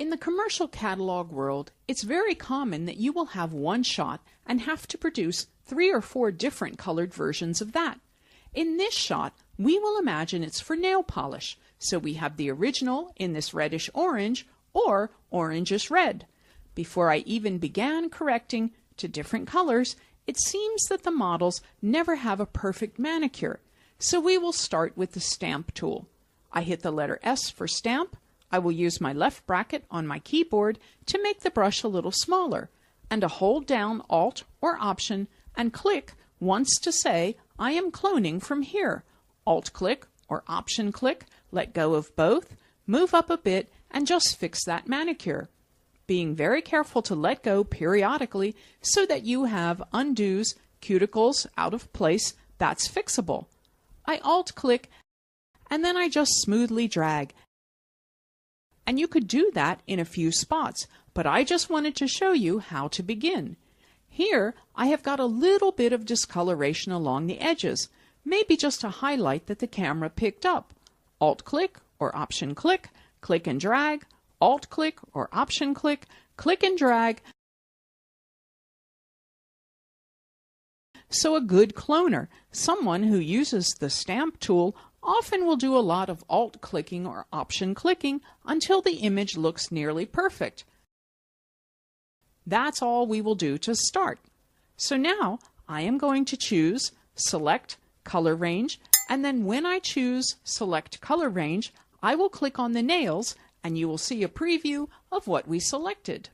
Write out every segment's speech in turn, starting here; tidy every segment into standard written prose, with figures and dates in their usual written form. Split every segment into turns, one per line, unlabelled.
In the commercial catalog world, it's very common that you will have one shot and have to produce 3 or 4 different colored versions of that. In this shot, we will imagine it's for nail polish, so we have the original in this reddish orange or orangish red. Before I even began correcting to different colors, it seems that the models never have a perfect manicure, so we will start with the stamp tool. I hit the letter S for stamp. I will use my left bracket on my keyboard to make the brush a little smaller, and to hold down Alt or Option and click once to say I am cloning from here. Alt click or Option click, let go of both, move up a bit, and just fix that manicure. Being very careful to let go periodically so that you have undos, cuticles out of place, that's fixable. I Alt click and then I just smoothly drag. And you could do that in a few spots, but I just wanted to show you how to begin. Here I have got a little bit of discoloration along the edges, maybe just a highlight that the camera picked up. Alt click or Option click, click and drag, Alt click or Option click, click and drag. So a good cloner, someone who uses the stamp tool, often will do a lot of Alt clicking or Option clicking until the image looks nearly perfect. That's all we will do to start. So now I am going to choose Select Color Range, and then when I choose Select Color Range, I will click on the nails and you will see a preview of what we selected.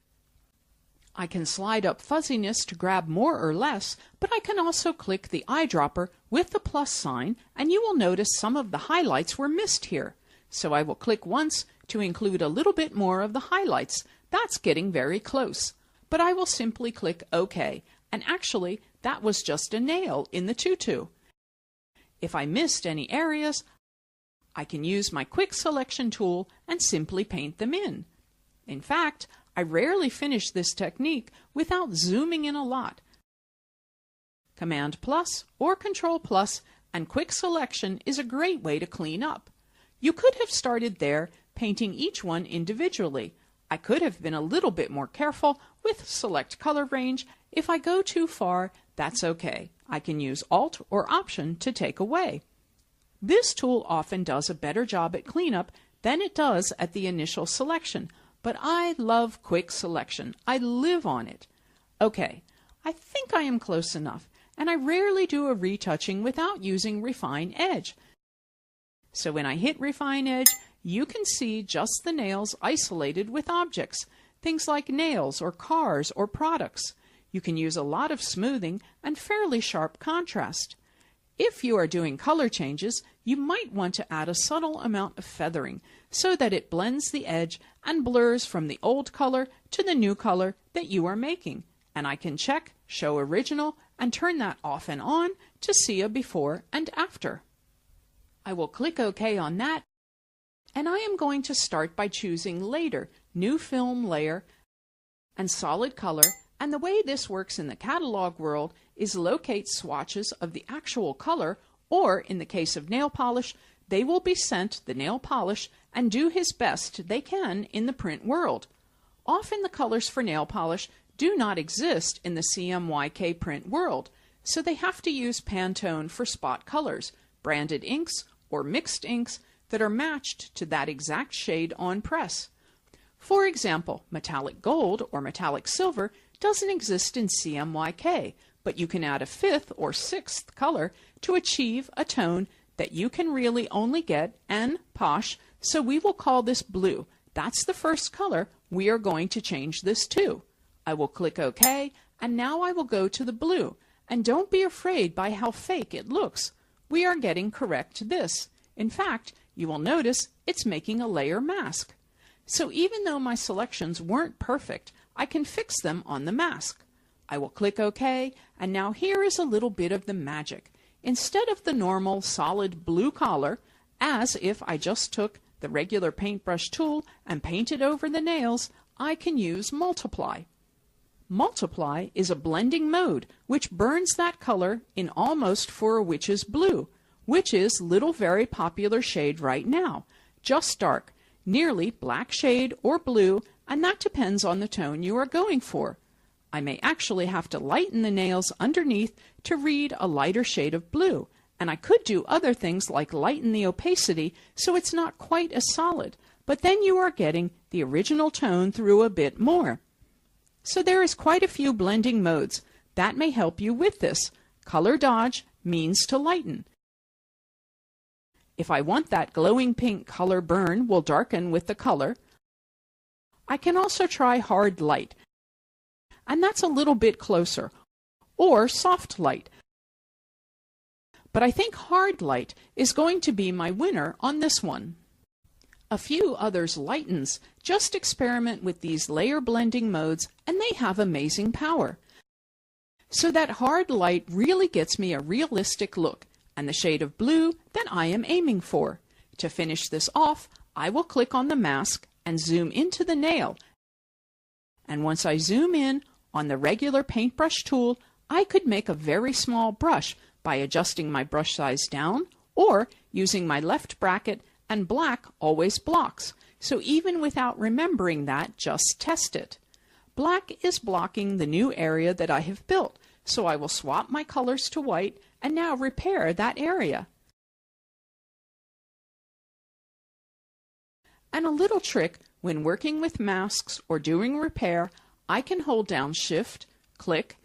I can slide up fuzziness to grab more or less, but I can also click the eyedropper with the plus sign and you will notice some of the highlights were missed here. So I will click once to include a little bit more of the highlights. That's getting very close. But I will simply click OK, and actually that was just a nail in the tutu. If I missed any areas, I can use my quick selection tool and simply paint them in. In fact, I rarely finish this technique without zooming in a lot. Command plus or Control plus and quick selection is a great way to clean up. You could have started there, painting each one individually. I could have been a little bit more careful with Select Color Range. If I go too far, that's okay. I can use Alt or Option to take away. This tool often does a better job at cleanup than it does at the initial selection, but I love quick selection. I live on it. Okay, I think I am close enough, and I rarely do a retouching without using Refine Edge. So when I hit Refine Edge, you can see just the nails isolated with objects, things like nails or cars or products. You can use a lot of smoothing and fairly sharp contrast. If you are doing color changes, you might want to add a subtle amount of feathering so that it blends the edge and blurs from the old color to the new color that you are making. And I can check Show Original and turn that off and on to see a before and after. I will click OK on that, and I am going to start by choosing Later, New Film Layer, and Solid Color. And the way this works in the catalog world is locate swatches of the actual color, or in the case of nail polish, they will be sent the nail polish and do his best they can in the print world. Often the colors for nail polish do not exist in the CMYK print world, so they have to use Pantone for spot colors, branded inks, or mixed inks that are matched to that exact shade on press. For example, metallic gold or metallic silver doesn't exist in CMYK, but you can add a 5th or 6th color to achieve a tone that you can really only get N posh, so we will call this blue. That's the first color we are going to change this to. I will click OK, and now I will go to the blue. And don't be afraid by how fake it looks. We are getting correct this. In fact, you will notice it's making a layer mask. So even though my selections weren't perfect, I can fix them on the mask. I will click OK, and now here is a little bit of the magic. Instead of the normal solid blue color, as if I just took the regular paintbrush tool and painted over the nails, I can use Multiply. Multiply is a blending mode which burns that color in almost for a witch's blue, which is little very popular shade right now, just dark. nearly black shade or blue, and that depends on the tone you are going for. I may actually have to lighten the nails underneath to read a lighter shade of blue, and I could do other things like lighten the opacity so it's not quite as solid, but then you are getting the original tone through a bit more. So there is quite a few blending modes that may help you with this. Color dodge means to lighten. If I want that glowing pink color burn will darken with the color, I can also try hard light, and that's a little bit closer, or soft light. But I think hard light is going to be my winner on this one. A few others lightens. Just experiment with these layer blending modes and they have amazing power. So that hard light really gets me a realistic look and the shade of blue that I am aiming for. To finish this off, I will click on the mask and zoom into the nail. And once I zoom in on the regular paintbrush tool, I could make a very small brush by adjusting my brush size down or using my left bracket, and black always blocks. So even without remembering that, just test it. Black is blocking the new area that I have built, so I will swap my colors to white and now repair that area. And a little trick when working with masks or doing repair, I can hold down Shift, click,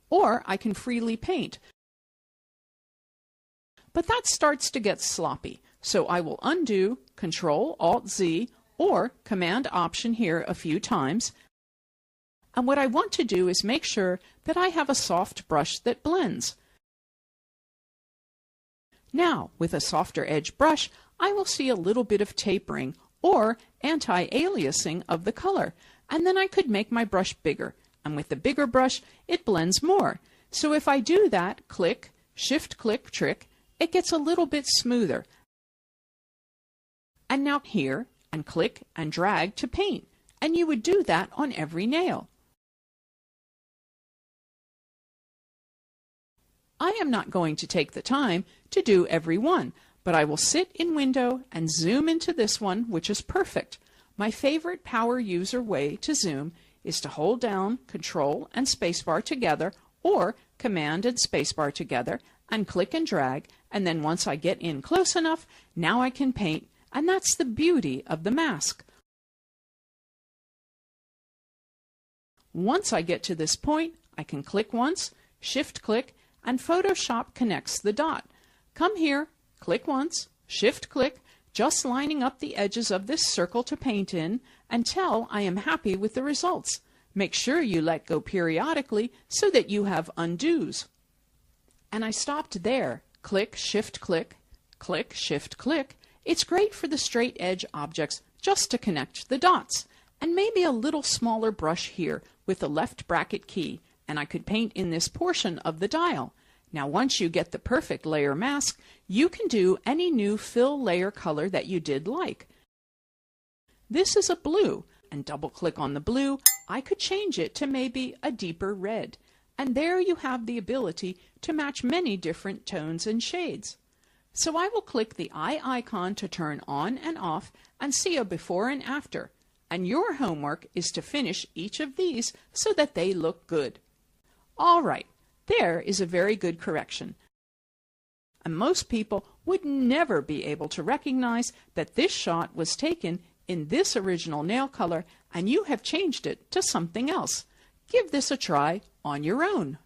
or I can freely paint. But that starts to get sloppy, so I will undo Control-Alt-Z or Command-Option here a few times. And what I want to do is make sure that I have a soft brush that blends. Now, with a softer edge brush, I will see a little bit of tapering or anti-aliasing of the color, and then I could make my brush bigger. And with the bigger brush, it blends more. So if I do that, click, Shift-Click trick, it gets a little bit smoother. And now here, and click and drag to paint, and you would do that on every nail. I am not going to take the time to do every one, but I will sit in Window and zoom into this one, which is perfect. My favorite power user way to zoom is to hold down Control and Spacebar together, or Command and Spacebar together, and click and drag, and then once I get in close enough, now I can paint, and that's the beauty of the mask. Once I get to this point, I can click once, Shift-Click, and Photoshop connects the dot. Come here, click once, Shift-Click, just lining up the edges of this circle to paint in, until I am happy with the results. Make sure you let go periodically so that you have undos. And I stopped there. Click, Shift-Click, click, Shift-Click. It's great for the straight edge objects just to connect the dots. And maybe a little smaller brush here with the left bracket key, and I could paint in this portion of the dial. Now once you get the perfect layer mask, you can do any new fill layer color that you did like. This is a blue, and double-click on the blue, I could change it to maybe a deeper red. And there you have the ability to match many different tones and shades. So I will click the eye icon to turn on and off and see a before and after. And your homework is to finish each of these so that they look good. All right, there is a very good correction. And most people would never be able to recognize that this shot was taken in this original nail color and you have changed it to something else. Give this a try on your own.